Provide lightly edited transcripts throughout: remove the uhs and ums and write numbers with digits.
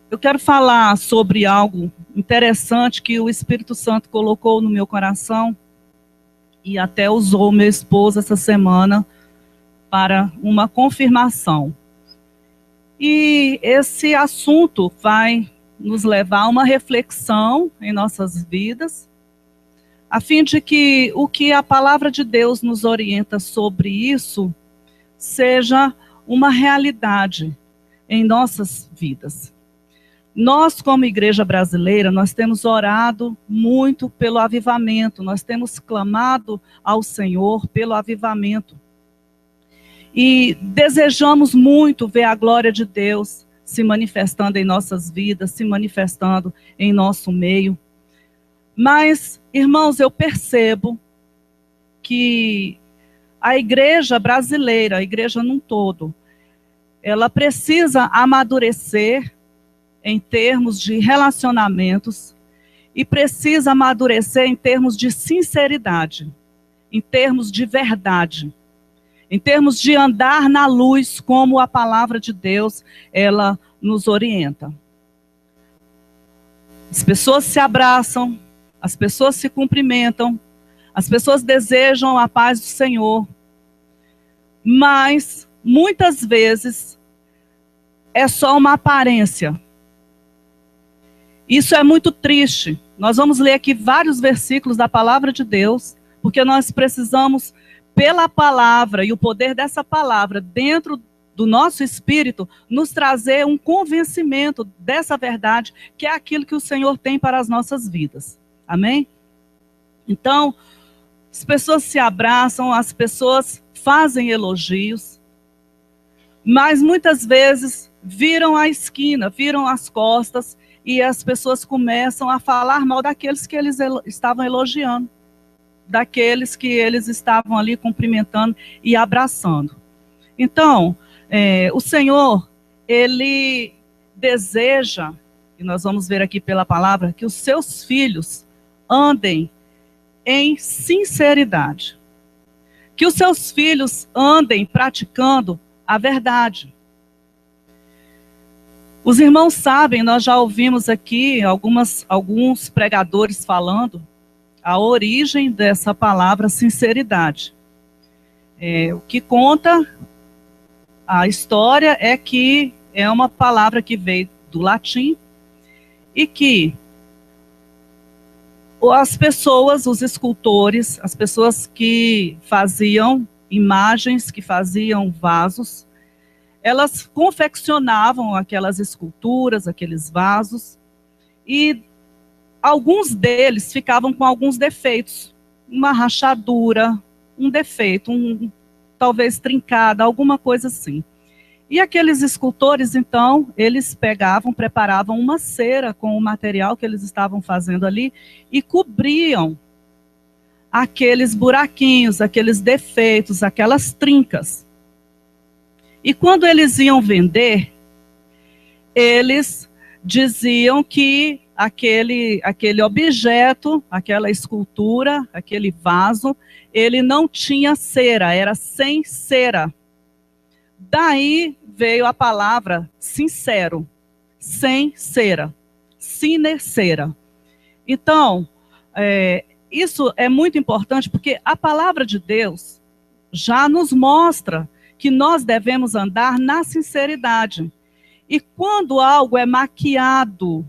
Eu quero falar sobre algo interessante que o Espírito Santo colocou no meu coração e até usou meu esposo essa semana para uma confirmação. E esse assunto vai nos levar a uma reflexão em nossas vidas, a fim de que o que a palavra de Deus nos orienta sobre isso seja uma realidade em nossas vidas. Nós, como igreja brasileira, nós temos orado muito pelo avivamento, nós temos clamado ao Senhor pelo avivamento. E desejamos muito ver a glória de Deus se manifestando em nossas vidas, se manifestando em nosso meio. Mas, irmãos, eu percebo que a igreja brasileira, a igreja num todo, ela precisa amadurecer em termos de relacionamentos e precisa amadurecer em termos de sinceridade, em termos de verdade, em termos de andar na luz como a palavra de Deus, ela nos orienta. As pessoas se abraçam, as pessoas se cumprimentam, as pessoas desejam a paz do Senhor, mas muitas vezes é só uma aparência. Isso é muito triste. Nós vamos ler aqui vários versículos da palavra de Deus, porque nós precisamos, pela palavra e o poder dessa palavra dentro do nosso espírito, nos trazer um convencimento dessa verdade, que é aquilo que o Senhor tem para as nossas vidas. Amém? Então, as pessoas se abraçam, as pessoas fazem elogios, mas muitas vezes viram a esquina, viram as costas, e as pessoas começam a falar mal daqueles que eles estavam elogiando, daqueles que eles estavam ali cumprimentando e abraçando. Então, o Senhor, Ele deseja, e nós vamos ver aqui pela palavra, que os seus filhos andem em sinceridade. Que os seus filhos andem praticando a verdade. Os irmãos sabem, nós já ouvimos aqui alguns pregadores falando a origem dessa palavra sinceridade. O que conta a história é que é uma palavra que veio do latim e que as pessoas, os escultores, as pessoas que faziam imagens, que faziam vasos, elas confeccionavam aquelas esculturas, aqueles vasos, e alguns deles ficavam com alguns defeitos, uma rachadura, um defeito, talvez trincada, alguma coisa assim. E aqueles escultores, então, eles pegavam, preparavam uma cera com o material que eles estavam fazendo ali e cobriam aqueles buraquinhos, aqueles defeitos, aquelas trincas. E quando eles iam vender, eles diziam que aquele objeto, aquela escultura, aquele vaso, ele não tinha cera, era sem cera. Daí veio a palavra sincero, sem cera, sine cera. Então, isso é muito importante porque a palavra de Deus já nos mostra que nós devemos andar na sinceridade. E quando algo é maquiado,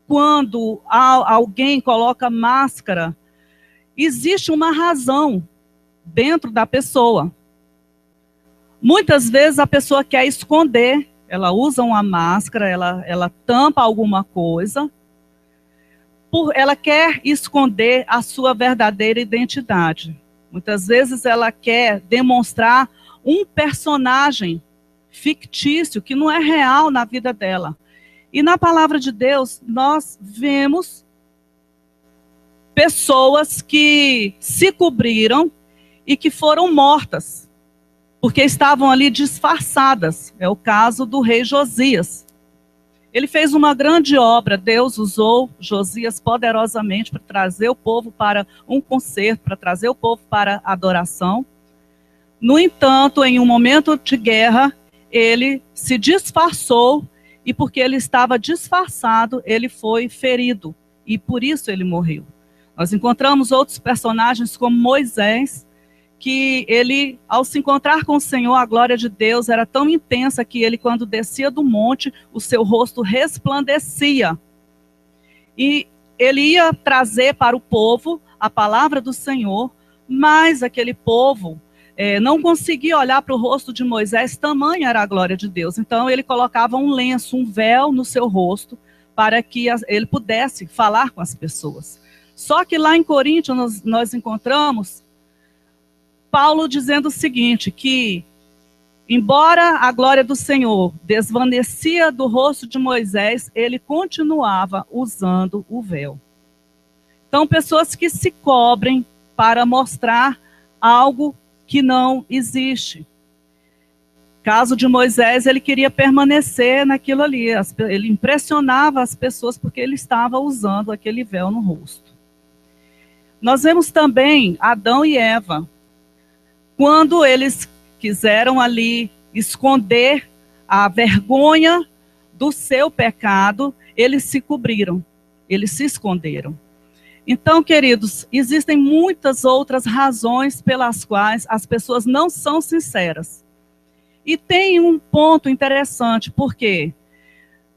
quando alguém coloca máscara, existe uma razão dentro da pessoa. Muitas vezes a pessoa quer esconder, ela usa uma máscara, ela tampa alguma coisa, ela quer esconder a sua verdadeira identidade. Muitas vezes ela quer demonstrar um personagem fictício que não é real na vida dela. E na palavra de Deus, nós vemos pessoas que se cobriram e que foram mortas, porque estavam ali disfarçadas. É o caso do rei Josias. Ele fez uma grande obra, Deus usou Josias poderosamente para trazer o povo para um concerto, para trazer o povo para a adoração. No entanto, em um momento de guerra, ele se disfarçou e porque ele estava disfarçado, ele foi ferido, e por isso ele morreu. Nós encontramos outros personagens como Moisés, que ele, ao se encontrar com o Senhor, a glória de Deus era tão intensa que ele, quando descia do monte, o seu rosto resplandecia. E ele ia trazer para o povo a palavra do Senhor, mas aquele povo não conseguia olhar para o rosto de Moisés, tamanha era a glória de Deus. Então ele colocava um lenço, um véu no seu rosto, para que ele pudesse falar com as pessoas. Só que lá em Coríntios nós encontramos Paulo dizendo o seguinte, que embora a glória do Senhor desvanecia do rosto de Moisés, ele continuava usando o véu. Então, pessoas que se cobrem para mostrar algo que não existe. Caso de Moisés, ele queria permanecer naquilo ali. Ele impressionava as pessoas porque ele estava usando aquele véu no rosto. Nós vemos também Adão e Eva. Quando eles quiseram ali esconder a vergonha do seu pecado, eles se cobriram, eles se esconderam. Então, queridos, existem muitas outras razões pelas quais as pessoas não são sinceras. E tem um ponto interessante, porque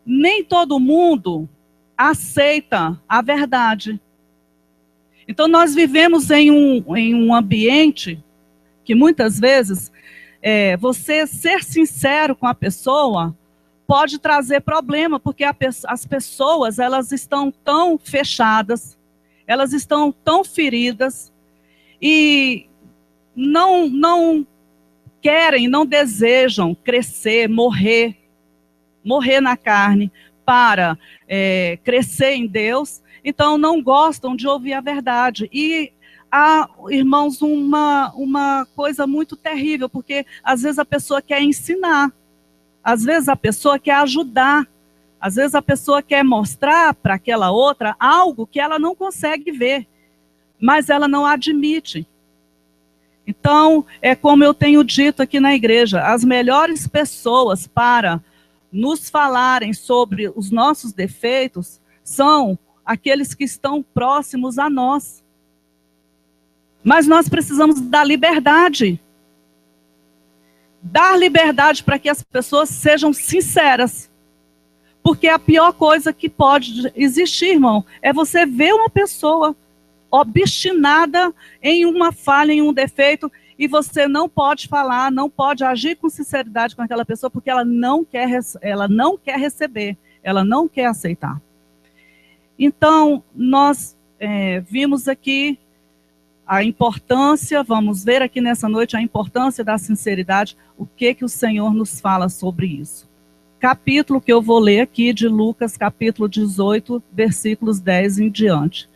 nem todo mundo aceita a verdade. Então, nós vivemos em um ambiente que muitas vezes você ser sincero com a pessoa pode trazer problema, porque as pessoas elas estão tão fechadas, elas estão tão feridas e não querem, não desejam crescer, morrer na carne para crescer em Deus, então não gostam de ouvir a verdade. E há, irmãos, uma coisa muito terrível, porque às vezes a pessoa quer ensinar, às vezes a pessoa quer ajudar, às vezes a pessoa quer mostrar para aquela outra algo que ela não consegue ver, mas ela não admite. Então, é como eu tenho dito aqui na igreja, as melhores pessoas para nos falarem sobre os nossos defeitos são aqueles que estão próximos a nós. Mas nós precisamos dar liberdade. Dar liberdade para que as pessoas sejam sinceras. Porque a pior coisa que pode existir, irmão, é você ver uma pessoa obstinada em uma falha, em um defeito, e você não pode falar, não pode agir com sinceridade com aquela pessoa, porque ela não quer receber, ela não quer aceitar. Então, nós vimos aqui a importância, vamos ver aqui nessa noite a importância da sinceridade, o que o Senhor nos fala sobre isso. Capítulo que eu vou ler aqui de Lucas, capítulo 18, versículos 10 em diante.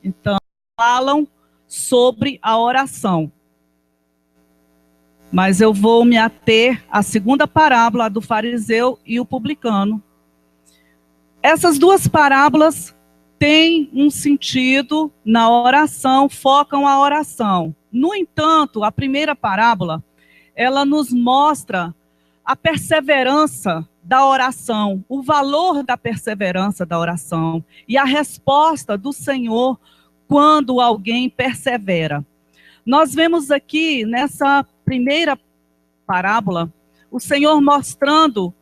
Então, falam sobre a oração. Mas eu vou me ater à segunda parábola, a do fariseu e o publicano. Essas duas parábolas têm um sentido na oração, focam a oração. No entanto, a primeira parábola, ela nos mostra a perseverança da oração, o valor da perseverança da oração e a resposta do Senhor quando alguém persevera. Nós vemos aqui, nessa primeira parábola, o Senhor mostrando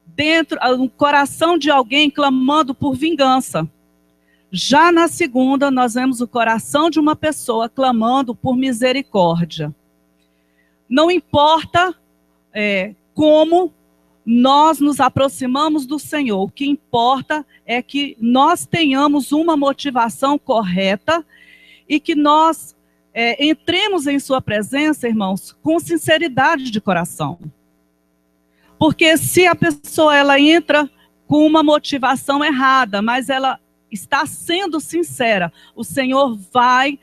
dentro no coração de alguém clamando por vingança. Já na segunda, nós vemos o coração de uma pessoa clamando por misericórdia. Não importa como nós nos aproximamos do Senhor, o que importa é que nós tenhamos uma motivação correta e que nós entremos em sua presença, irmãos, com sinceridade de coração. Porque se a pessoa ela entra com uma motivação errada, mas ela está sendo sincera, o Senhor vai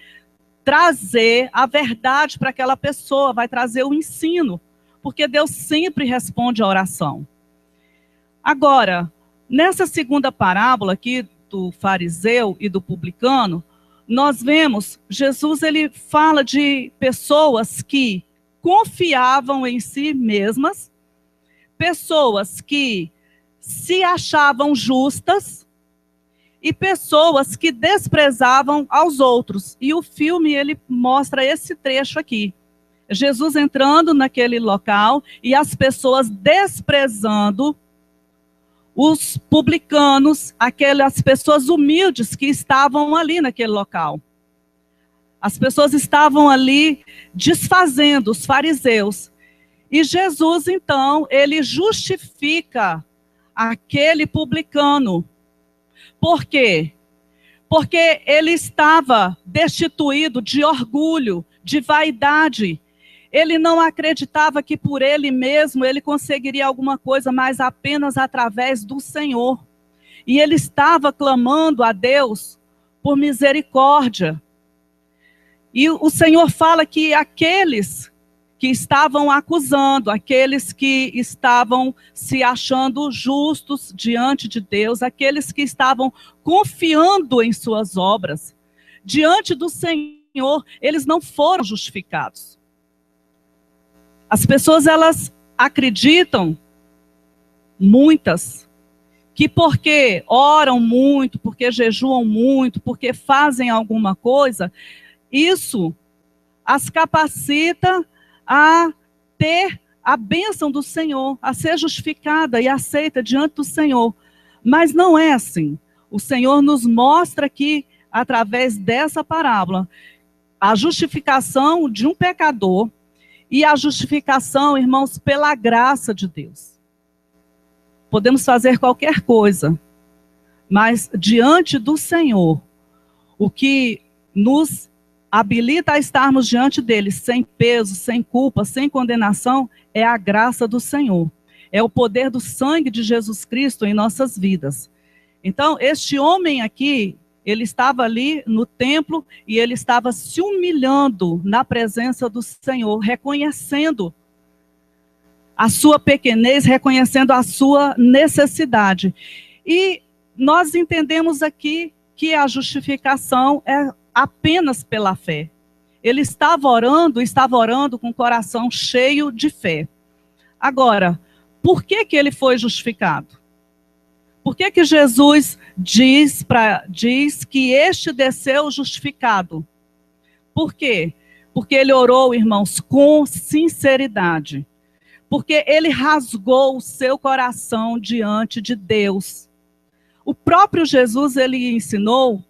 trazer a verdade para aquela pessoa, vai trazer o ensino, porque Deus sempre responde à oração. Agora, nessa segunda parábola aqui do fariseu e do publicano, nós vemos, Jesus ele fala de pessoas que confiavam em si mesmas, pessoas que se achavam justas e pessoas que desprezavam aos outros. E o filme, ele mostra esse trecho aqui. Jesus entrando naquele local e as pessoas desprezando os publicanos, aquelas pessoas humildes que estavam ali naquele local. As pessoas estavam ali desfazendo os fariseus. E Jesus, então, ele justifica aquele publicano. Por quê? Porque ele estava destituído de orgulho, de vaidade. Ele não acreditava que por ele mesmo ele conseguiria alguma coisa, mas apenas através do Senhor. E ele estava clamando a Deus por misericórdia. E o Senhor fala que aqueles que estavam acusando, aqueles que estavam se achando justos diante de Deus, aqueles que estavam confiando em suas obras, diante do Senhor, eles não foram justificados. As pessoas, elas acreditam, muitas, que porque oram muito, porque jejuam muito, porque fazem alguma coisa, isso as capacita a ter a bênção do Senhor, a ser justificada e aceita diante do Senhor. Mas não é assim. O Senhor nos mostra aqui, através dessa parábola, a justificação de um pecador e a justificação, irmãos, pela graça de Deus. Podemos fazer qualquer coisa, mas diante do Senhor, o que nos habilita a estarmos diante dele sem peso, sem culpa, sem condenação, é a graça do Senhor. É o poder do sangue de Jesus Cristo em nossas vidas. Então, este homem aqui, ele estava ali no templo e ele estava se humilhando na presença do Senhor, reconhecendo a sua pequenez, reconhecendo a sua necessidade. E nós entendemos aqui que a justificação é apenas pela fé. Ele estava orando com o coração cheio de fé. Agora, por que ele foi justificado? Por que Jesus diz que este desceu justificado? Por quê? Porque ele orou, irmãos, com sinceridade. Porque ele rasgou o seu coração diante de Deus. O próprio Jesus, ele ensinou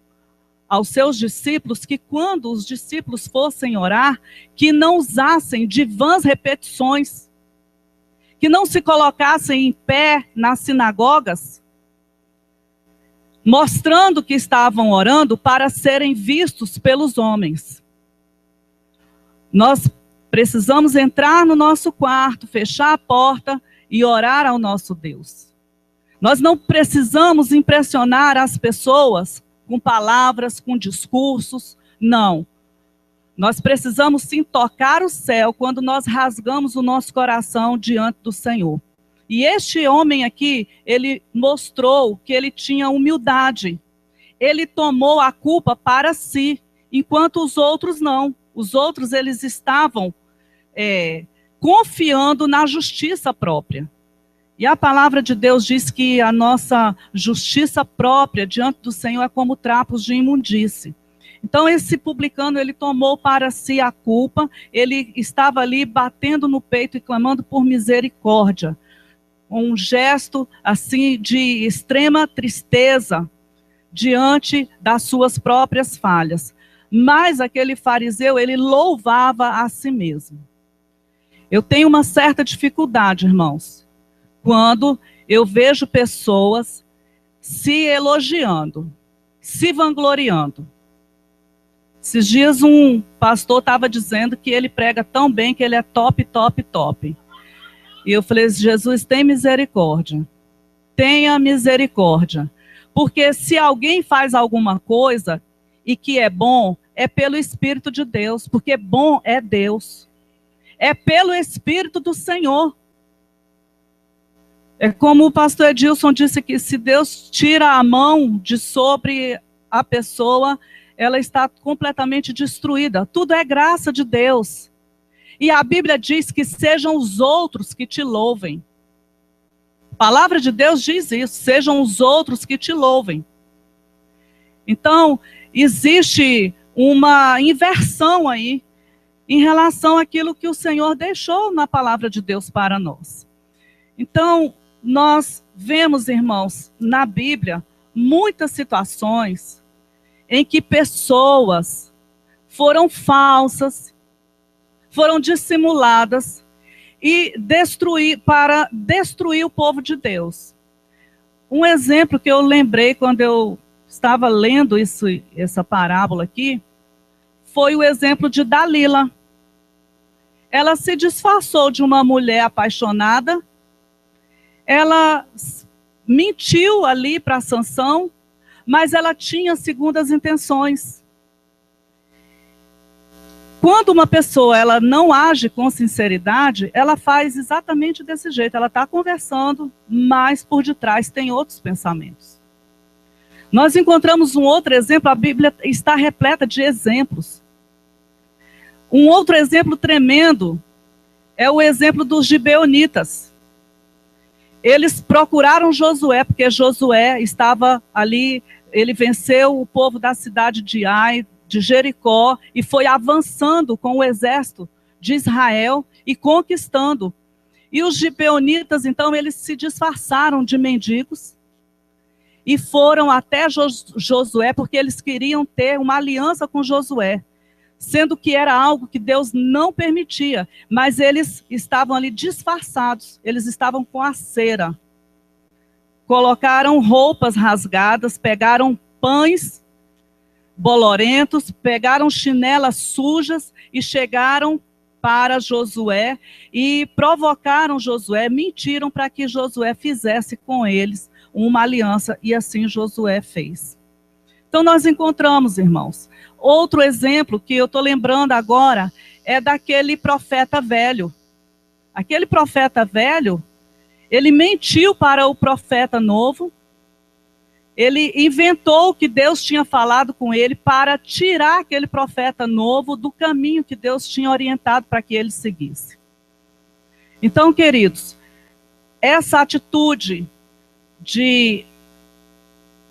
aos seus discípulos que quando os discípulos fossem orar, que não usassem de vãs repetições, que não se colocassem em pé nas sinagogas, mostrando que estavam orando para serem vistos pelos homens. Nós precisamos entrar no nosso quarto, fechar a porta e orar ao nosso Deus. Nós não precisamos impressionar as pessoas com palavras, com discursos, não. Nós precisamos sim tocar o céu quando nós rasgamos o nosso coração diante do Senhor. E este homem aqui, ele mostrou que ele tinha humildade. Ele tomou a culpa para si, enquanto os outros não. Os outros, eles estavam confiando na justiça própria. E a palavra de Deus diz que a nossa justiça própria diante do Senhor é como trapos de imundície. Então esse publicano, ele tomou para si a culpa, ele estava ali batendo no peito e clamando por misericórdia. Um gesto assim de extrema tristeza diante das suas próprias falhas. Mas aquele fariseu, ele louvava a si mesmo. Eu tenho uma certa dificuldade, irmãos, quando eu vejo pessoas se elogiando, se vangloriando. Esses dias um pastor estava dizendo que ele prega tão bem que ele é top, top, top. E eu falei, Jesus, tem misericórdia. Tenha misericórdia. Porque se alguém faz alguma coisa e que é bom, é pelo Espírito de Deus. Porque bom é Deus. É pelo Espírito do Senhor. É como o pastor Edilson disse que se Deus tira a mão de sobre a pessoa, ela está completamente destruída. Tudo é graça de Deus. E a Bíblia diz que sejam os outros que te louvem. palavra de Deus diz isso, sejam os outros que te louvem. Então, existe uma inversão aí em relação àquilo que o Senhor deixou na palavra de Deus para nós. Então, nós vemos, irmãos, na Bíblia, muitas situações em que pessoas foram falsas, foram dissimuladas e para destruir o povo de Deus. Um exemplo que eu lembrei quando eu estava lendo essa parábola aqui, foi o exemplo de Dalila. Ela se disfarçou de uma mulher apaixonada, ela mentiu ali para Sansão, mas ela tinha segundas intenções. Quando uma pessoa ela não age com sinceridade, ela faz exatamente desse jeito. Ela está conversando, mas por detrás tem outros pensamentos. Nós encontramos um outro exemplo, a Bíblia está repleta de exemplos. Um outro exemplo tremendo é o exemplo dos gibeonitas. Eles procuraram Josué, porque Josué estava ali, ele venceu o povo da cidade de Ai, de Jericó, e foi avançando com o exército de Israel e conquistando. E os gibeonitas, então, eles se disfarçaram de mendigos e foram até Josué, porque eles queriam ter uma aliança com Josué, sendo que era algo que Deus não permitia, mas eles estavam ali disfarçados, eles estavam com a cera. Colocaram roupas rasgadas, pegaram pães bolorentos, pegaram chinelas sujas e chegaram para Josué e provocaram Josué, mentiram para que Josué fizesse com eles uma aliança, e assim Josué fez. Então nós encontramos, irmãos, outro exemplo que eu estou lembrando agora é daquele profeta velho. Aquele profeta velho, ele mentiu para o profeta novo, ele inventou o que Deus tinha falado com ele para tirar aquele profeta novo do caminho que Deus tinha orientado para que ele seguisse. Então, queridos, essa atitude de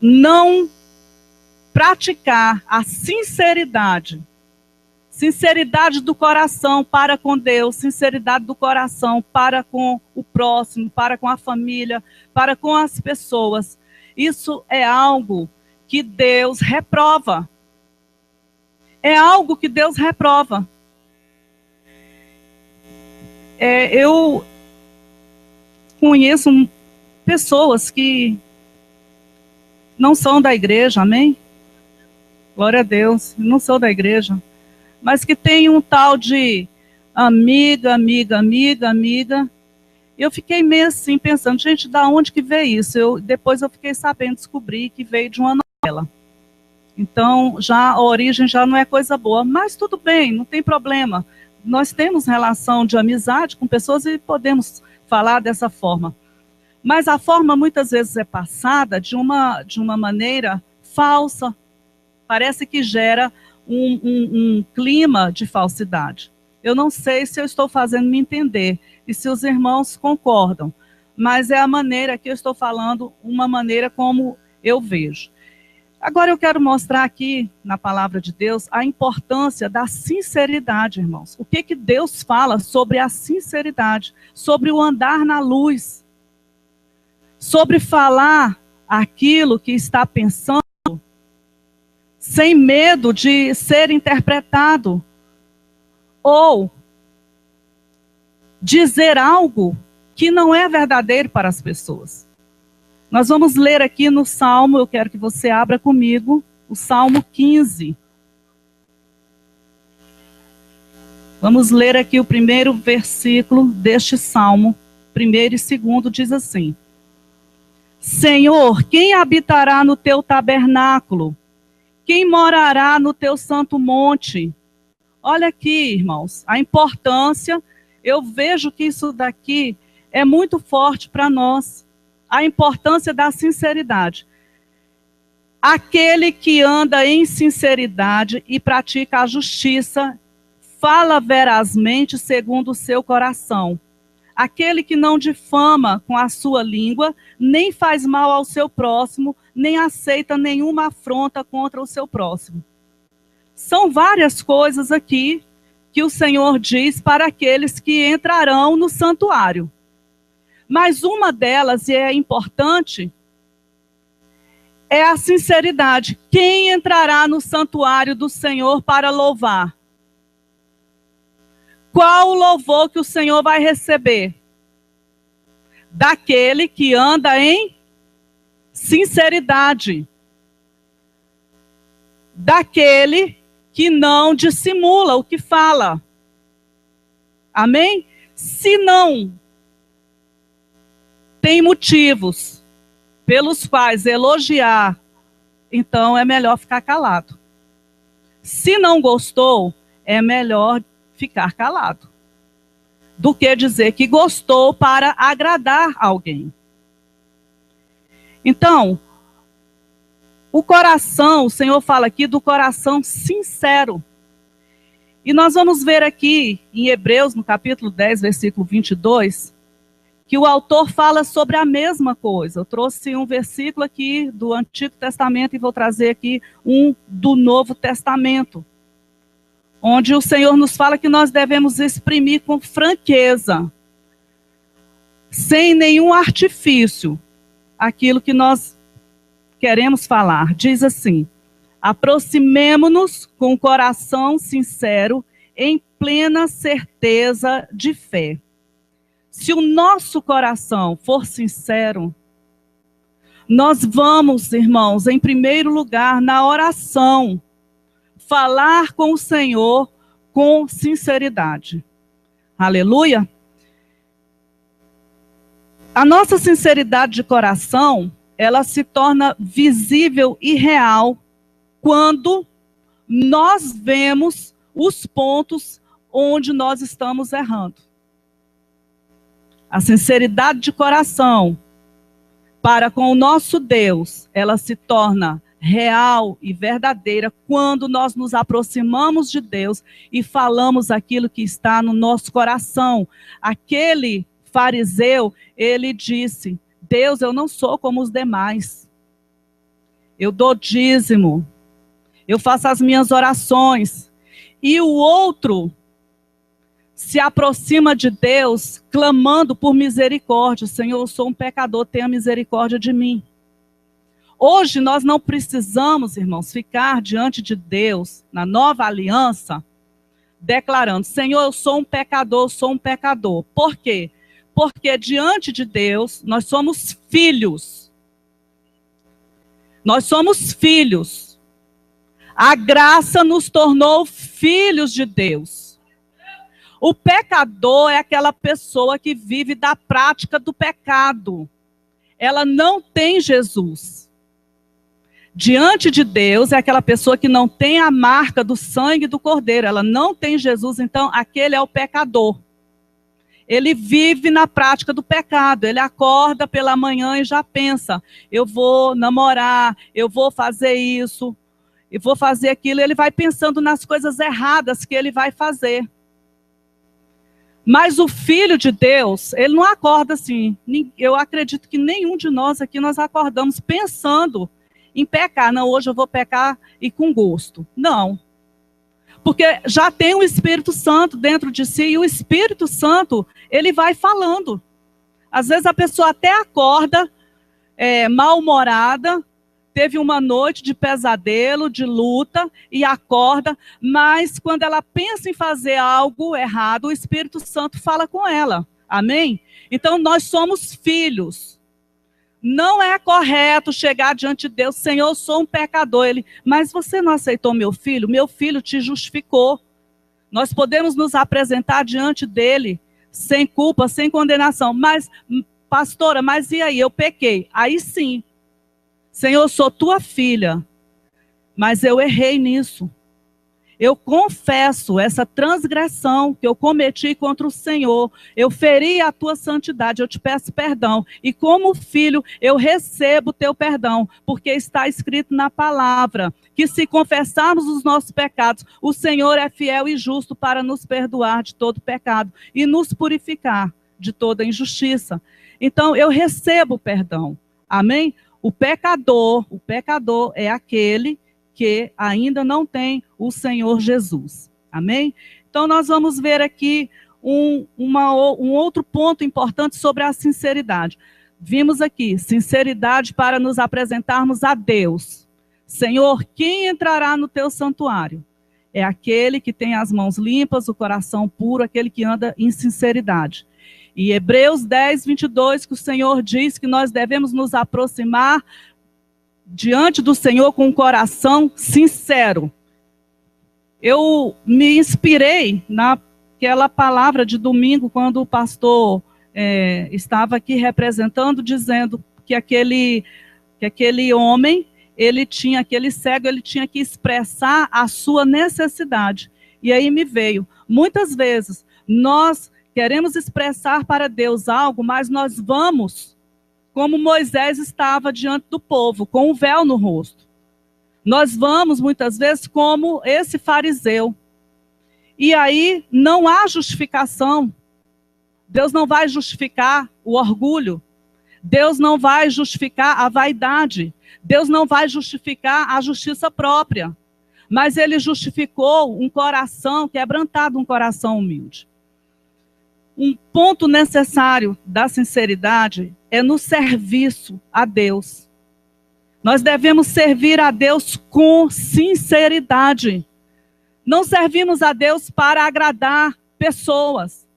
não praticar a sinceridade do coração para com Deus, sinceridade do coração para com o próximo, para com a família, para com as pessoas, isso é algo que Deus reprova. É algo que Deus reprova. Eu conheço pessoas que não são da igreja, amém? Glória a Deus, não são da igreja, mas que tem um tal de amiga. Eu fiquei meio assim, pensando, gente, da onde que veio isso? Depois eu fiquei sabendo, descobri que veio de uma novela. Então, a origem já não é coisa boa, mas tudo bem, não tem problema. Nós temos relação de amizade com pessoas e podemos falar dessa forma. Mas a forma muitas vezes é passada de uma maneira falsa. Parece que gera um clima de falsidade. Eu não sei se eu estou fazendo me entender e se os irmãos concordam, mas é a maneira que eu estou falando, uma maneira como eu vejo. Agora eu quero mostrar aqui, na palavra de Deus, a importância da sinceridade, irmãos. O que Deus fala sobre a sinceridade, sobre o andar na luz, sobre falar aquilo que está pensando, sem medo de ser interpretado, ou dizer algo que não é verdadeiro para as pessoas. Nós vamos ler aqui no Salmo, eu quero que você abra comigo, o Salmo 15. Vamos ler aqui o primeiro versículo deste Salmo, primeiro e segundo, diz assim: Senhor, quem habitará no teu tabernáculo? Quem morará no teu santo monte? Olha aqui, irmãos, a importância, eu vejo que isso daqui é muito forte para nós, a importância da sinceridade. Aquele que anda em sinceridade e pratica a justiça, fala verazmente segundo o seu coração. aquele que não difama com a sua língua, nem faz mal ao seu próximo, nem aceita nenhuma afronta contra o seu próximo. São várias coisas aqui que o Senhor diz para aqueles que entrarão no santuário. Mas uma delas, e é importante, é a sinceridade. Quem entrará no santuário do Senhor para louvar? Qual o louvor que o Senhor vai receber? Daquele que anda em sinceridade. Daquele que não dissimula o que fala. Amém? Se não tem motivos pelos quais elogiar, então é melhor ficar calado. Se não gostou, é melhor ficar calado do que dizer que gostou para agradar alguém. Então, o coração, o Senhor fala aqui do coração sincero. E nós vamos ver aqui em Hebreus, no capítulo 10, versículo 22, que o autor fala sobre a mesma coisa. Eu trouxe um versículo aqui do Antigo Testamento e vou trazer aqui um do Novo Testamento, onde o Senhor nos fala que nós devemos exprimir com franqueza, sem nenhum artifício, aquilo que nós queremos falar. Diz assim: aproximemo-nos com o coração sincero, em plena certeza de fé. Se o nosso coração for sincero, nós vamos, irmãos, em primeiro lugar, na oração, falar com o Senhor com sinceridade. Aleluia! A nossa sinceridade de coração, ela se torna visível e real quando nós vemos os pontos onde nós estamos errando. A sinceridade de coração para com o nosso Deus, ela se torna real e verdadeira quando nós nos aproximamos de Deus e falamos aquilo que está no nosso coração. Aquele fariseu, ele disse: Deus, eu não sou como os demais. Eu dou dízimo, eu faço as minhas orações. E o outro se aproxima de Deus clamando por misericórdia. Senhor, eu sou um pecador, tenha misericórdia de mim. Hoje nós não precisamos, irmãos, ficar diante de Deus, na nova aliança, declarando: Senhor, eu sou um pecador, eu sou um pecador. Por quê? Porque diante de Deus nós somos filhos. Nós somos filhos. A graça nos tornou filhos de Deus. O pecador é aquela pessoa que vive da prática do pecado. Ela não tem Jesus. Diante de Deus é aquela pessoa que não tem a marca do sangue do Cordeiro. Ela não tem Jesus, então aquele é o pecador. Ele vive na prática do pecado. Ele acorda pela manhã e já pensa: eu vou namorar, eu vou fazer isso, eu vou fazer aquilo. Ele vai pensando nas coisas erradas que ele vai fazer. Mas o Filho de Deus, ele não acorda assim. Eu acredito que nenhum de nós aqui nós acordamos pensando em pecar. Não, hoje eu vou pecar e com gosto. Não. Porque já tem o Espírito Santo dentro de si e o Espírito Santo, ele vai falando. Às vezes a pessoa até acorda mal-humorada, teve uma noite de pesadelo, de luta, e acorda, mas quando ela pensa em fazer algo errado, o Espírito Santo fala com ela. Amém? Então nós somos filhos. Não é correto chegar diante de Deus: Senhor, eu sou um pecador. Ele: mas você não aceitou meu filho te justificou. Nós podemos nos apresentar diante dele sem culpa, sem condenação. Mas, pastora, mas e aí? Eu pequei. Aí sim. Senhor, eu sou tua filha, mas eu errei nisso. Eu confesso essa transgressão que eu cometi contra o Senhor. Eu feri a tua santidade, eu te peço perdão. E como filho, eu recebo o teu perdão, porque está escrito na palavra que se confessarmos os nossos pecados, o Senhor é fiel e justo para nos perdoar de todo pecado e nos purificar de toda injustiça. Então, eu recebo perdão. Amém? O pecador é aquele que ainda não tem o Senhor Jesus. Amém? Então, nós vamos ver aqui um outro ponto importante sobre a sinceridade. Vimos aqui, sinceridade para nos apresentarmos a Deus. Senhor, quem entrará no teu santuário? É aquele que tem as mãos limpas, o coração puro, aquele que anda em sinceridade. E Hebreus 10, 22, que o Senhor diz que nós devemos nos aproximar diante do Senhor com um coração sincero. Eu me inspirei naquela palavra de domingo, quando o pastor estava aqui representando, dizendo que aquele homem, aquele cego, ele tinha que expressar a sua necessidade. E aí me veio, muitas vezes, nós queremos expressar para Deus algo, mas nós vamos, como Moisés estava diante do povo, com um véu no rosto. Nós vamos, muitas vezes, como esse fariseu. E aí não há justificação. Deus não vai justificar o orgulho. Deus não vai justificar a vaidade. Deus não vai justificar a justiça própria. Mas ele justificou um coração quebrantado, um coração humilde. Um ponto necessário da sinceridade é no serviço a Deus. Nós devemos servir a Deus com sinceridade. Não servimos a Deus para agradar pessoas.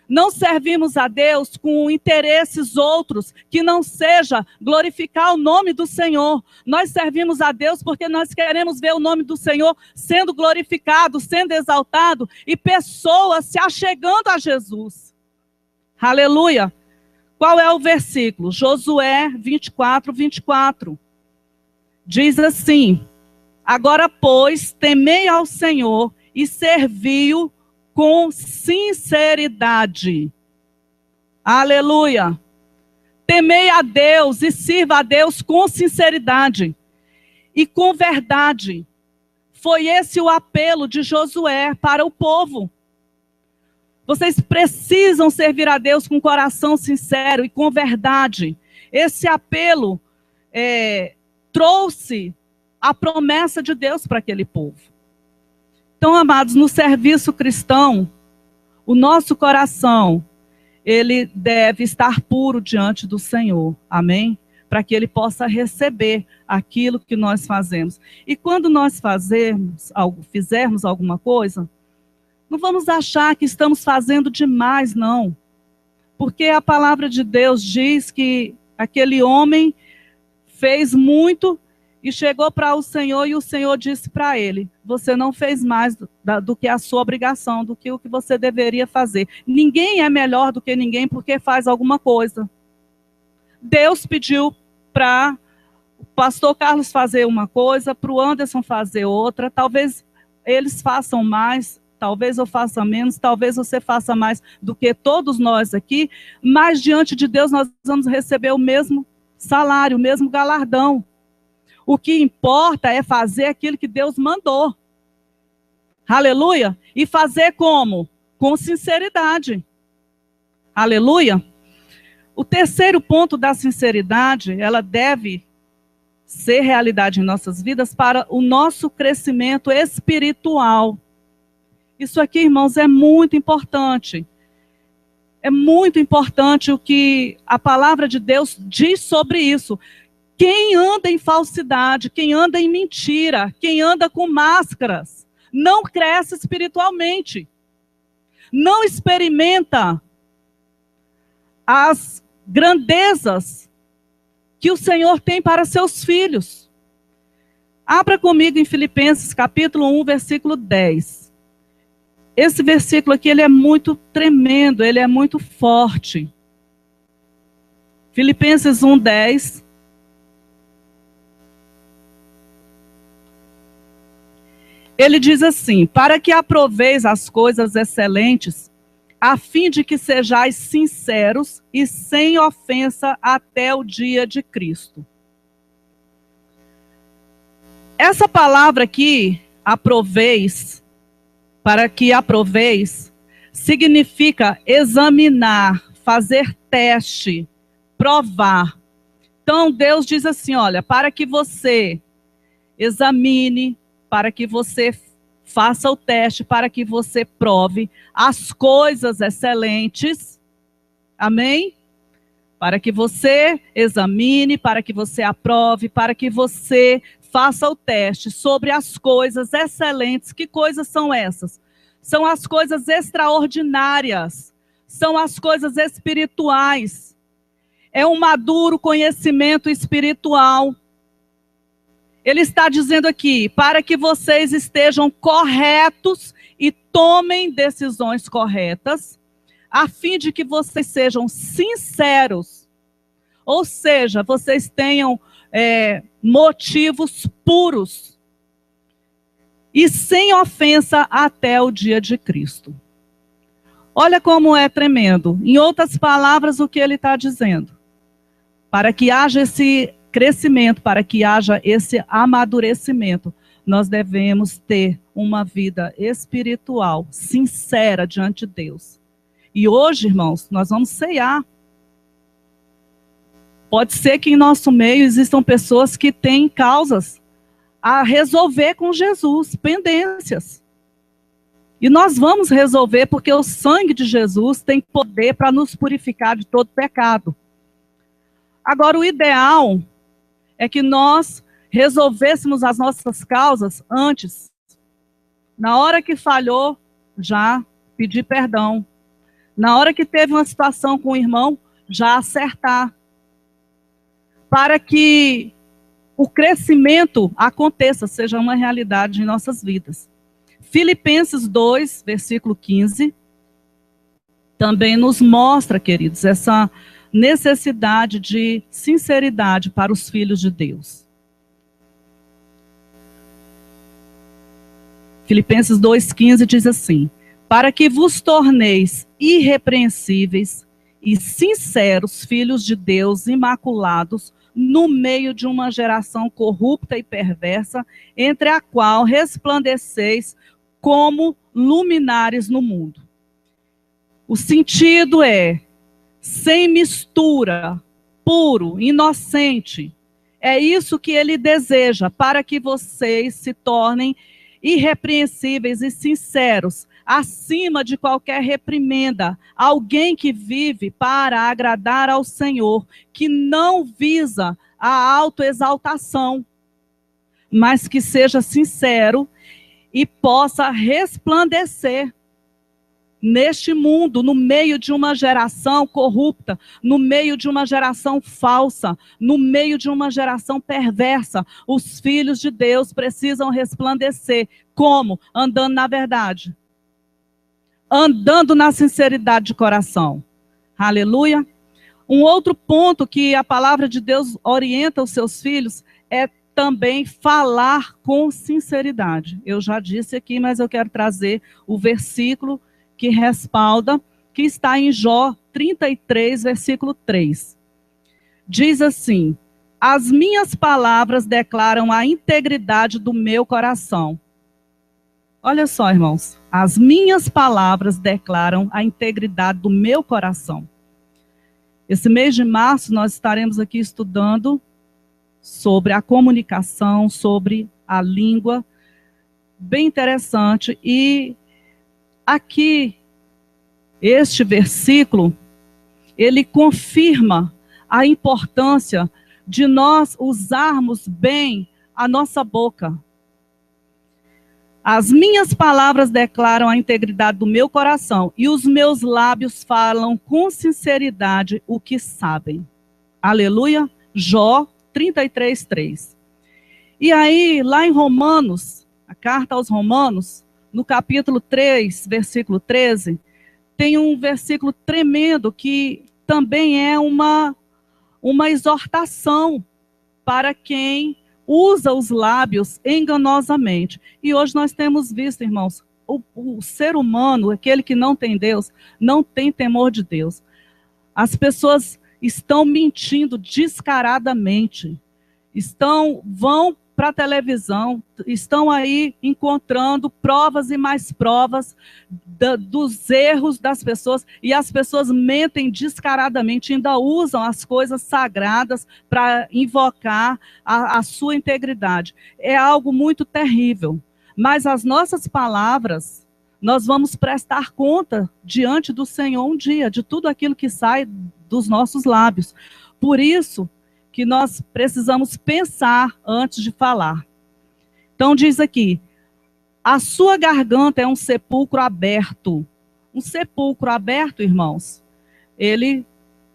Não servimos a Deus com interesses outros, que não seja glorificar o nome do Senhor. Nós servimos a Deus porque nós queremos ver o nome do Senhor sendo glorificado, sendo exaltado, e pessoas se achegando a Jesus. Aleluia! Qual é o versículo? Josué 24, 24. Diz assim: agora, pois, temei ao Senhor e servi-o com sinceridade. Aleluia! Temei a Deus e sirva a Deus com sinceridade e com verdade. Foi esse o apelo de Josué para o povo. Vocês precisam servir a Deus com coração sincero e com verdade. Esse apelo trouxe a promessa de Deus para aquele povo. Então, amados, no serviço cristão, o nosso coração, ele deve estar puro diante do Senhor. Amém? Para que ele possa receber aquilo que nós fazemos. E quando nós fizermos alguma coisa, não vamos achar que estamos fazendo demais, não. Porque a palavra de Deus diz que aquele homem fez muito e chegou para o Senhor, e o Senhor disse para ele: você não fez mais do que a sua obrigação, do que o que você deveria fazer. Ninguém é melhor do que ninguém porque faz alguma coisa. Deus pediu para o pastor Carlos fazer uma coisa, para o Anderson fazer outra. Talvez eles façam mais, talvez eu faça menos, talvez você faça mais do que todos nós aqui, mas diante de Deus nós vamos receber o mesmo salário, o mesmo galardão. O que importa é fazer aquilo que Deus mandou. Aleluia! E fazer como? Com sinceridade. Aleluia! O terceiro ponto da sinceridade, ela deve ser realidade em nossas vidas para o nosso crescimento espiritual. Isso aqui, irmãos, é muito importante. É muito importante o que a palavra de Deus diz sobre isso. Quem anda em falsidade, quem anda em mentira, quem anda com máscaras, não cresce espiritualmente. Não experimenta as grandezas que o Senhor tem para seus filhos. Abra comigo em Filipenses capítulo 1, versículo 10. Esse versículo aqui, ele é muito tremendo, ele é muito forte. Filipenses 1, 10. Ele diz assim: para que aproveis as coisas excelentes, a fim de que sejais sinceros e sem ofensa até o dia de Cristo. Essa palavra aqui, para que aproveis, significa examinar, fazer teste, provar. Então, Deus diz assim, olha, para que você examine, para que você faça o teste, para que você prove as coisas excelentes, amém? Para que você examine, para que você aprove, para que você faça o teste sobre as coisas excelentes. Que coisas são essas? São as coisas extraordinárias, são as coisas espirituais. É um maduro conhecimento espiritual. Ele está dizendo aqui, para que vocês estejam corretos e tomem decisões corretas, a fim de que vocês sejam sinceros, ou seja, vocês tenham motivos puros e sem ofensa até o dia de Cristo. Olha como é tremendo. Em outras palavras, o que ele está dizendo? Para que haja esse crescimento, para que haja esse amadurecimento, nós devemos ter uma vida espiritual sincera diante de Deus. E hoje, irmãos, nós vamos ceiar. Pode ser que em nosso meio existam pessoas que têm causas a resolver com Jesus, pendências. E nós vamos resolver porque o sangue de Jesus tem poder para nos purificar de todo pecado. Agora, o ideal é que nós resolvêssemos as nossas causas antes. Na hora que falhou, já pedir perdão. Na hora que teve uma situação com o irmão, já acertar. Para que o crescimento aconteça, seja uma realidade em nossas vidas. Filipenses 2, versículo 15, também nos mostra, queridos, essa necessidade de sinceridade para os filhos de Deus. Filipenses 2,15 diz assim: para que vos torneis irrepreensíveis e sinceros filhos de Deus, imaculados, no meio de uma geração corrupta e perversa, entre a qual resplandeceis como luminares no mundo. O sentido é sem mistura, puro, inocente. É isso que ele deseja, para que vocês se tornem irrepreensíveis e sinceros, acima de qualquer reprimenda. Alguém que vive para agradar ao Senhor, que não visa a autoexaltação, mas que seja sincero e possa resplandecer neste mundo, no meio de uma geração corrupta, no meio de uma geração falsa, no meio de uma geração perversa. Os filhos de Deus precisam resplandecer. Como? Andando na verdade. Andando na sinceridade de coração. Aleluia. Um outro ponto que a palavra de Deus orienta os seus filhos é também falar com sinceridade. Eu já disse aqui, mas eu quero trazer o versículo que respalda, que está em Jó 33, versículo 3. Diz assim: as minhas palavras declaram a integridade do meu coração. Olha só, irmãos, as minhas palavras declaram a integridade do meu coração. Esse mês de março nós estaremos aqui estudando sobre a comunicação, sobre a língua, bem interessante. E aqui, este versículo, ele confirma a importância de nós usarmos bem a nossa boca. As minhas palavras declaram a integridade do meu coração, e os meus lábios falam com sinceridade o que sabem. Aleluia. Jó 33, 3. E aí, lá em Romanos, a carta aos Romanos, no capítulo 3, versículo 13, tem um versículo tremendo que também é uma exortação para quem usa os lábios enganosamente. E hoje nós temos visto, irmãos, o ser humano, aquele que não tem Deus, não tem temor de Deus. As pessoas estão mentindo descaradamente, vão para a televisão, estão aí encontrando provas e mais provas dos erros das pessoas, e as pessoas mentem descaradamente, ainda usam as coisas sagradas para invocar a sua integridade. É algo muito terrível, mas as nossas palavras, nós vamos prestar conta diante do Senhor um dia, de tudo aquilo que sai dos nossos lábios. Por isso que nós precisamos pensar antes de falar. Então diz aqui, a sua garganta é um sepulcro aberto. Um sepulcro aberto, irmãos, ele,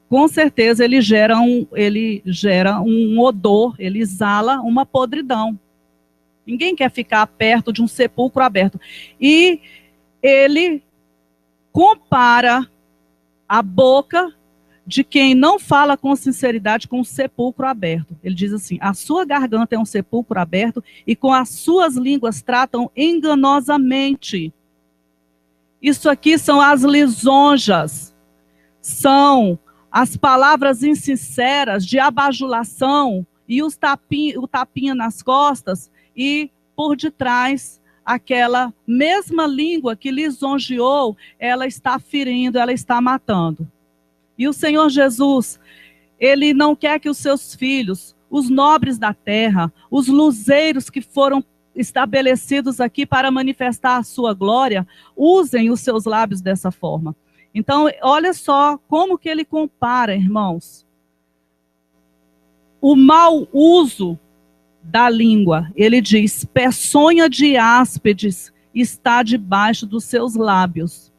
com certeza, ele gera um odor, ele exala uma podridão. Ninguém quer ficar perto de um sepulcro aberto. E ele compara a boca de quem não fala com sinceridade com um sepulcro aberto. Ele diz assim, a sua garganta é um sepulcro aberto e com as suas línguas tratam enganosamente. Isso aqui são as lisonjas, são as palavras insinceras de abajulação e o tapinha nas costas e por detrás aquela mesma língua que lisonjeou, ela está ferindo, ela está matando. E o Senhor Jesus, Ele não quer que os seus filhos, os nobres da terra, os luzeiros que foram estabelecidos aqui para manifestar a sua glória, usem os seus lábios dessa forma. Então, olha só como que Ele compara, irmãos, o mau uso da língua. Ele diz, peçonha de áspides está debaixo dos seus lábios.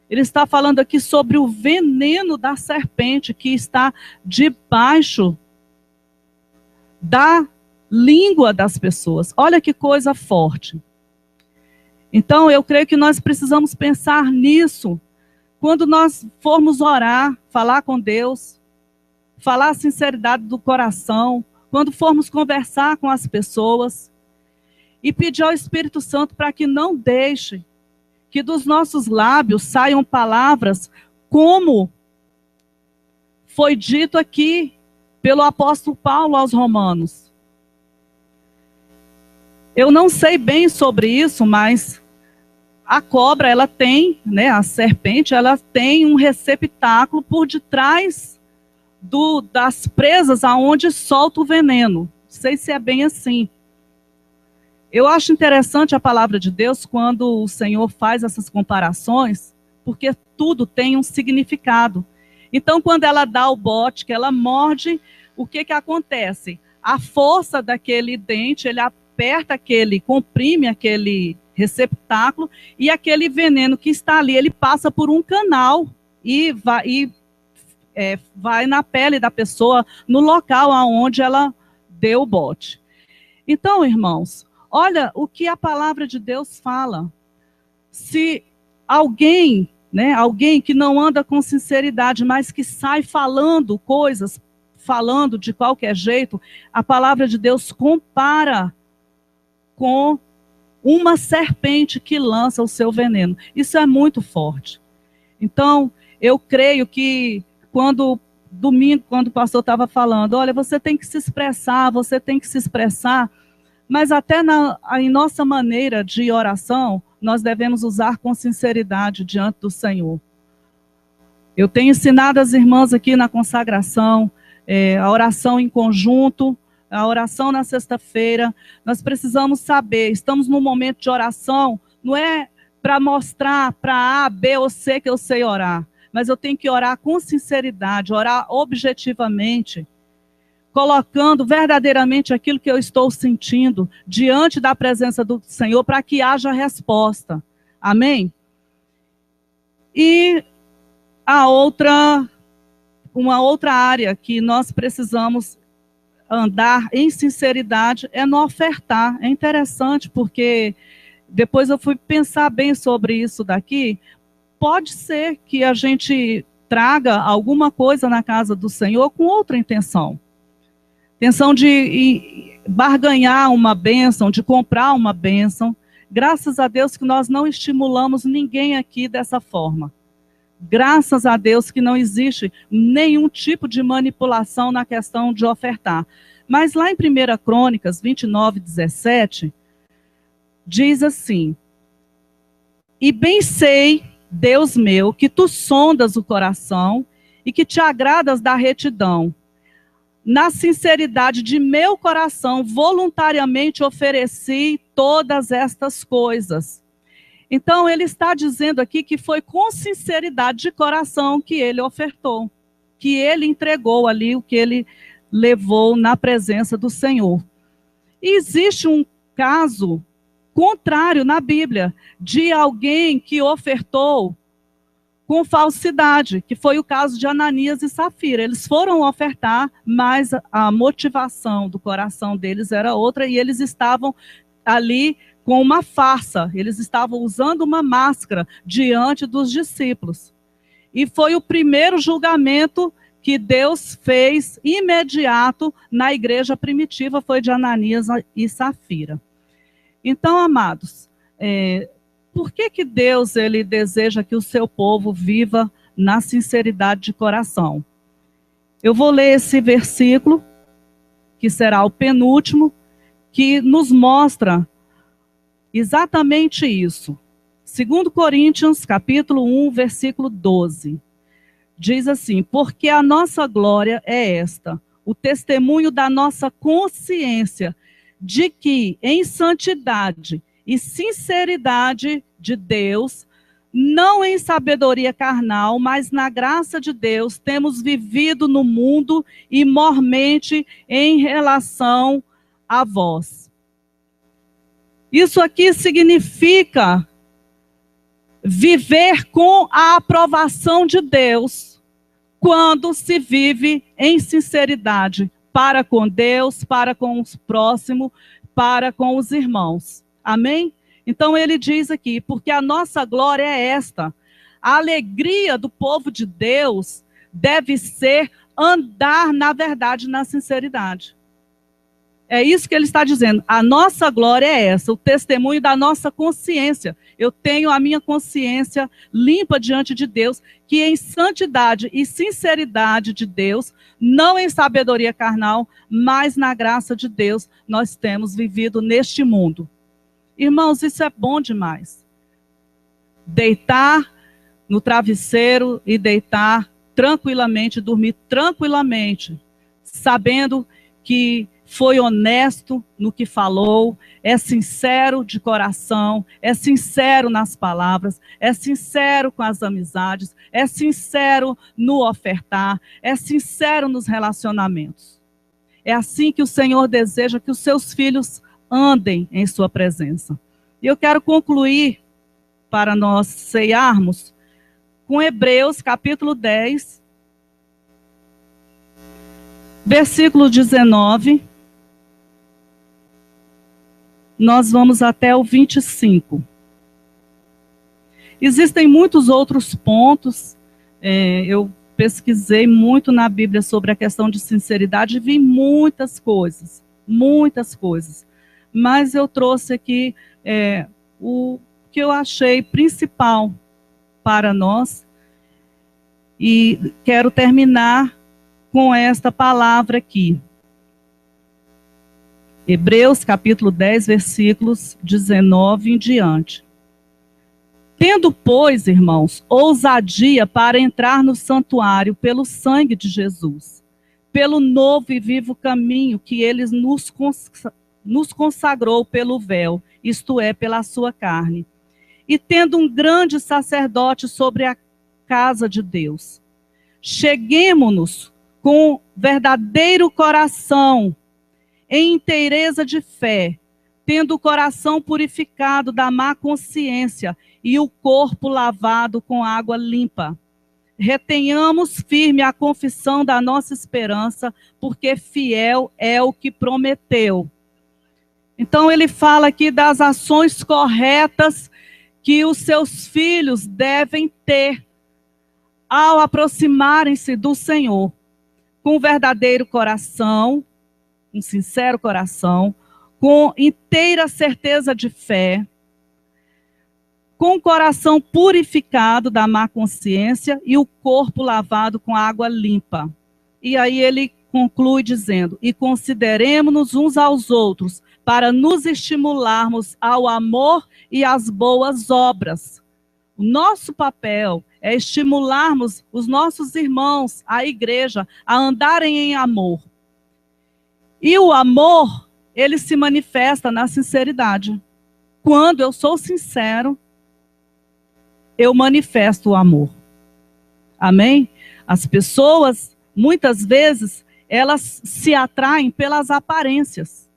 Ele está falando aqui sobre o veneno da serpente que está debaixo da língua das pessoas. Olha que coisa forte. Então, eu creio que nós precisamos pensar nisso. Quando nós formos orar, falar com Deus, falar a sinceridade do coração, quando formos conversar com as pessoas, e pedir ao Espírito Santo para que não deixe que dos nossos lábios saiam palavras como foi dito aqui pelo apóstolo Paulo aos Romanos. Eu não sei bem sobre isso, mas a cobra, ela tem, né, a serpente, ela tem um receptáculo por detrás das presas aonde solta o veneno. Não sei se é bem assim. Eu acho interessante a palavra de Deus quando o Senhor faz essas comparações, porque tudo tem um significado. Então, quando ela dá o bote, que ela morde, o que acontece? A força daquele dente, ele aperta comprime aquele receptáculo, e aquele veneno que está ali, ele passa por um canal e vai na pele da pessoa, no local aonde ela deu o bote. Então, irmãos, olha o que a palavra de Deus fala. Se alguém que não anda com sinceridade, mas que sai falando coisas, falando de qualquer jeito, a palavra de Deus compara com uma serpente que lança o seu veneno. Isso é muito forte. Então, eu creio que domingo, quando o pastor estava falando, olha, você tem que se expressar, mas até em nossa maneira de oração, nós devemos usar com sinceridade diante do Senhor. Eu tenho ensinado as irmãs aqui na consagração, a oração em conjunto, a oração na sexta-feira. Nós precisamos saber, estamos num momento de oração, não é para mostrar para A, B ou C que eu sei orar, mas eu tenho que orar com sinceridade, orar objetivamente, colocando verdadeiramente aquilo que eu estou sentindo diante da presença do Senhor para que haja resposta. Amém? E uma outra área que nós precisamos andar em sinceridade é no ofertar. É interessante porque depois eu fui pensar bem sobre isso daqui. Pode ser que a gente traga alguma coisa na casa do Senhor com outra intenção. Intenção de barganhar uma bênção, de comprar uma bênção. Graças a Deus que nós não estimulamos ninguém aqui dessa forma. Graças a Deus que não existe nenhum tipo de manipulação na questão de ofertar. Mas lá em 1 Crônicas 29, 17, diz assim: e bem sei, Deus meu, que tu sondas o coração e que te agradas da retidão. Na sinceridade de meu coração, voluntariamente ofereci todas estas coisas. Então, ele está dizendo aqui que foi com sinceridade de coração que ele ofertou, que ele entregou ali o que ele levou na presença do Senhor. E existe um caso contrário na Bíblia, de alguém que ofertou com falsidade, que foi o caso de Ananias e Safira. Eles foram ofertar, mas a motivação do coração deles era outra, e eles estavam ali com uma farsa, eles estavam usando uma máscara diante dos discípulos. E foi o primeiro julgamento que Deus fez imediato na igreja primitiva, foi de Ananias e Safira. Então, amados, por que Deus ele deseja que o seu povo viva na sinceridade de coração? Eu vou ler esse versículo, que será o penúltimo, que nos mostra exatamente isso. 2 Coríntios, capítulo 1, versículo 12. Diz assim: porque a nossa glória é esta, o testemunho da nossa consciência, de que em santidade e sinceridade de Deus, não em sabedoria carnal, mas na graça de Deus, temos vivido no mundo e mormente em relação a vós. Isso aqui significa viver com a aprovação de Deus, quando se vive em sinceridade, para com Deus, para com os próximos, para com os irmãos. Amém? Então ele diz aqui, porque a nossa glória é esta. A alegria do povo de Deus deve ser andar na verdade, na sinceridade. É isso que ele está dizendo. A nossa glória é essa, o testemunho da nossa consciência. Eu tenho a minha consciência limpa diante de Deus, que em santidade e sinceridade de Deus, não em sabedoria carnal, mas na graça de Deus, nós temos vivido neste mundo. Irmãos, isso é bom demais. Deitar no travesseiro e deitar tranquilamente, dormir tranquilamente, sabendo que foi honesto no que falou, é sincero de coração, é sincero nas palavras, é sincero com as amizades, é sincero no ofertar, é sincero nos relacionamentos. É assim que o Senhor deseja que os seus filhos andem em sua presença. E eu quero concluir, para nós ceiarmos, com Hebreus capítulo 10, versículo 19, nós vamos até o 25. Existem muitos outros pontos, eu pesquisei muito na Bíblia sobre a questão de sinceridade e vi muitas coisas, mas eu trouxe aqui o que eu achei principal para nós e quero terminar com esta palavra aqui. Hebreus capítulo 10, versículos 19 em diante. Tendo, pois, irmãos, ousadia para entrar no santuário pelo sangue de Jesus, pelo novo e vivo caminho que ele nos consagrou pelo véu, isto é, pela sua carne. E tendo um grande sacerdote sobre a casa de Deus, cheguemo-nos com verdadeiro coração, em inteireza de fé, tendo o coração purificado da má consciência e o corpo lavado com água limpa. Retenhamos firme a confissão da nossa esperança, porque fiel é o que prometeu. Então ele fala aqui das ações corretas que os seus filhos devem ter ao aproximarem-se do Senhor, com verdadeiro coração, um sincero coração, com inteira certeza de fé, com o coração purificado da má consciência e o corpo lavado com água limpa. E aí ele conclui dizendo: e consideremos-nos uns aos outros para nos estimularmos ao amor e às boas obras. O nosso papel é estimularmos os nossos irmãos, a igreja, a andarem em amor. E o amor, ele se manifesta na sinceridade. Quando eu sou sincero, eu manifesto o amor. Amém? As pessoas, muitas vezes, elas se atraem pelas aparências.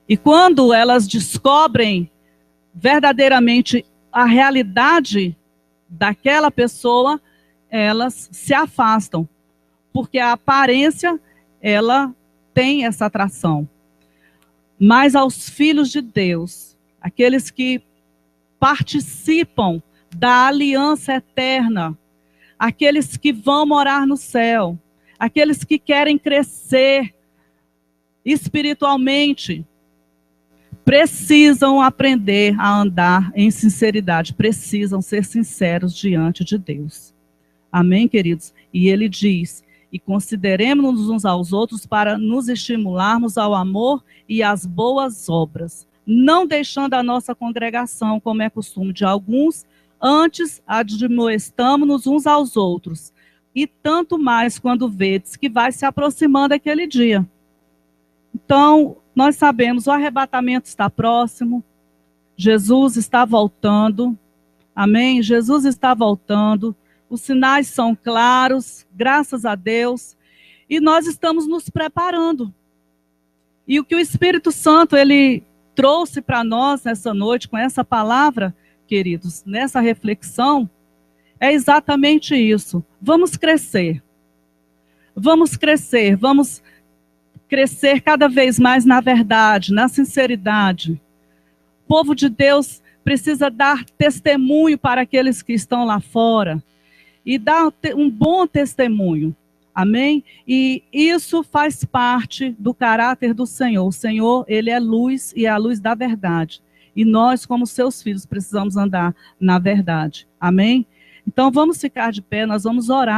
E quando elas descobrem verdadeiramente a realidade daquela pessoa, elas se afastam. Porque a aparência, ela tem essa atração. Mas aos filhos de Deus, aqueles que participam da aliança eterna, aqueles que vão morar no céu, aqueles que querem crescer espiritualmente, precisam aprender a andar em sinceridade, precisam ser sinceros diante de Deus. Amém, queridos? E ele diz: e consideremos-nos uns aos outros para nos estimularmos ao amor e às boas obras, não deixando a nossa congregação, como é costume de alguns, antes admoestamo-nos uns aos outros, e tanto mais quando vedes que vai se aproximando aquele dia. Então, nós sabemos, o arrebatamento está próximo, Jesus está voltando, amém? Jesus está voltando, os sinais são claros, graças a Deus, e nós estamos nos preparando. E o que o Espírito Santo, ele trouxe para nós nessa noite, com essa palavra, queridos, nessa reflexão, é exatamente isso. Vamos crescer. Vamos crescer, vamos crescer cada vez mais na verdade, na sinceridade. O povo de Deus precisa dar testemunho para aqueles que estão lá fora. E dar um bom testemunho. Amém? E isso faz parte do caráter do Senhor. O Senhor, ele é luz e é a luz da verdade. E nós, como seus filhos, precisamos andar na verdade. Amém? Então, vamos ficar de pé, nós vamos orar.